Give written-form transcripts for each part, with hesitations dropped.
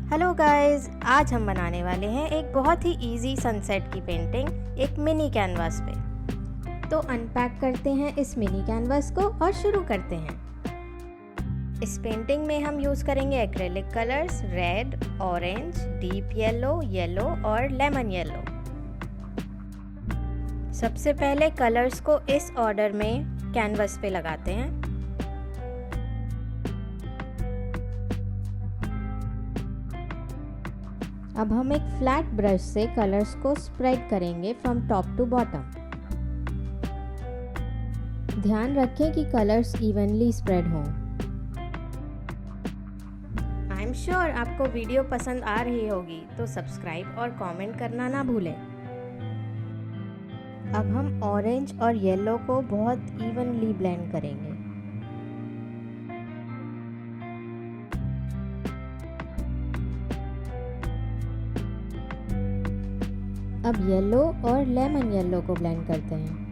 Hello guys, आज हम बनाने वाले हैं एक बहुत ही इजी सनसेट की पेंटिंग एक मिनी कैनवास पे। तो अनपैक करते हैं इस मिनी कैनवास को और शुरू करते हैं। इस पेंटिंग में हम यूज़ करेंगे acrylic colours red, orange, deep yellow और लेमन येलो। सबसे पहले कलर्स को इस ऑर्डर में कैनवास पे लगाते हैं। अब हम एक फ्लैट ब्रश से कलर्स को स्प्रेड करेंगे फ्रॉम टॉप टू बॉटम। ध्यान रखें कि कलर्स इवनली स्प्रेड हों। आई एम श्योर आपको वीडियो पसंद आ रही होगी, तो सब्सक्राइब और कमेंट करना ना भूलें। अब हम ऑरेंज और येलो को बहुत इवनली ब्लेंड करेंगे। अब येलो और लेमन येलो को ब्लेंड करते हैं।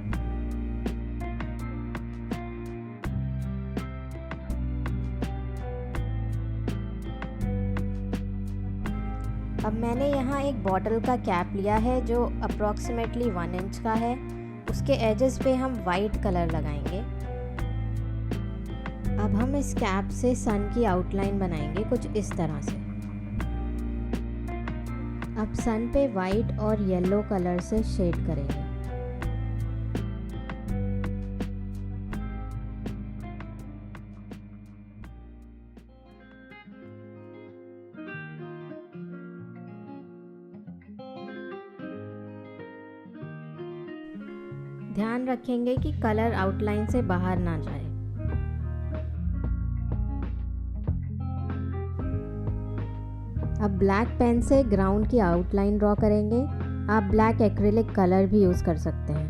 अब मैंने यहाँ एक बॉटल का कैप लिया है जो अप्रॉक्सीमेटली 1 इंच का है। उसके एजेस पे हम वाइट कलर लगाएंगे। अब हम इस कैप से सन की आउटलाइन बनाएंगे कुछ इस तरह से। अब सन पे वाइट और येलो कलर से शेड करेंगे। ध्यान रखेंगे कि कलर आउटलाइन से बाहर ना जाए। अब ब्लैक पेन से ग्राउंड की आउटलाइन ड्रॉ करेंगे। आप ब्लैक एक्रिलिक कलर भी यूज़ कर सकते हैं।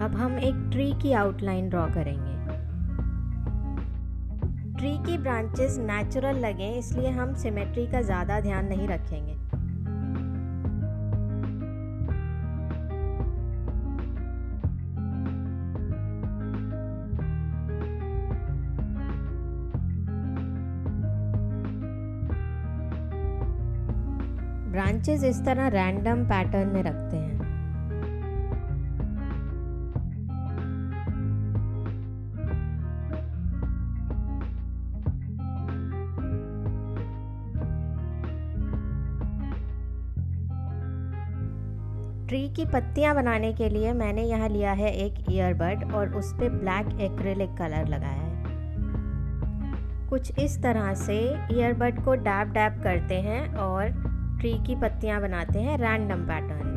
अब हम एक ट्री की आउटलाइन ड्रॉ करेंगे। ट्री की ब्रांचेस नेचुरल लगें, इसलिए हम सिमेट्री का ज़्यादा ध्यान नहीं रखेंगे। ब्रांचेस इस तरह रैंडम पैटर्न में रखते हैं। ट्री की पत्तियां बनाने के लिए मैंने यहाँ लिया है एक ईयरबड और उस पे ब्लैक एक्रिलिक कलर लगाया है। कुछ इस तरह से ईयरबड को डैब डैब करते हैं और ट्री की पत्तियां बनाते हैं रैंडम पैटर्न में।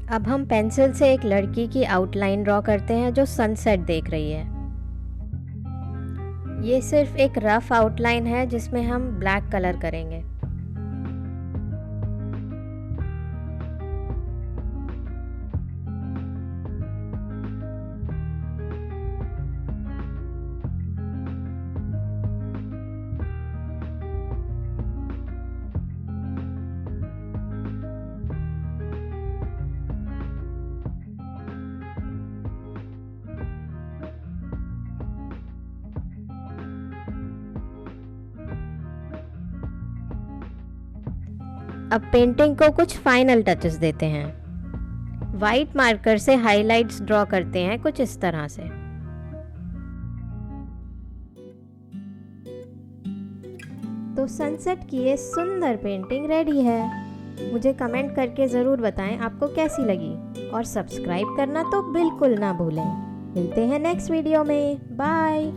अब हम पेंसिल से एक लड़की की आउटलाइन ड्रॉ करते हैं जो सनसेट देख रही है। ये सिर्फ एक रफ आउटलाइन है जिसमें हम ब्लैक कलर करेंगे। अब पेंटिंग को कुछ फाइनल टचेस देते हैं। वाइट मार्कर से हाइलाइट्स ड्रॉ करते हैं कुछ इस तरह से। तो सनसेट की ये सुंदर पेंटिंग रेडी है। मुझे कमेंट करके ज़रूर बताएं आपको कैसी लगी और सब्सक्राइब करना तो बिल्कुल ना भूलें। मिलते हैं नेक्स्ट वीडियो में। बाय।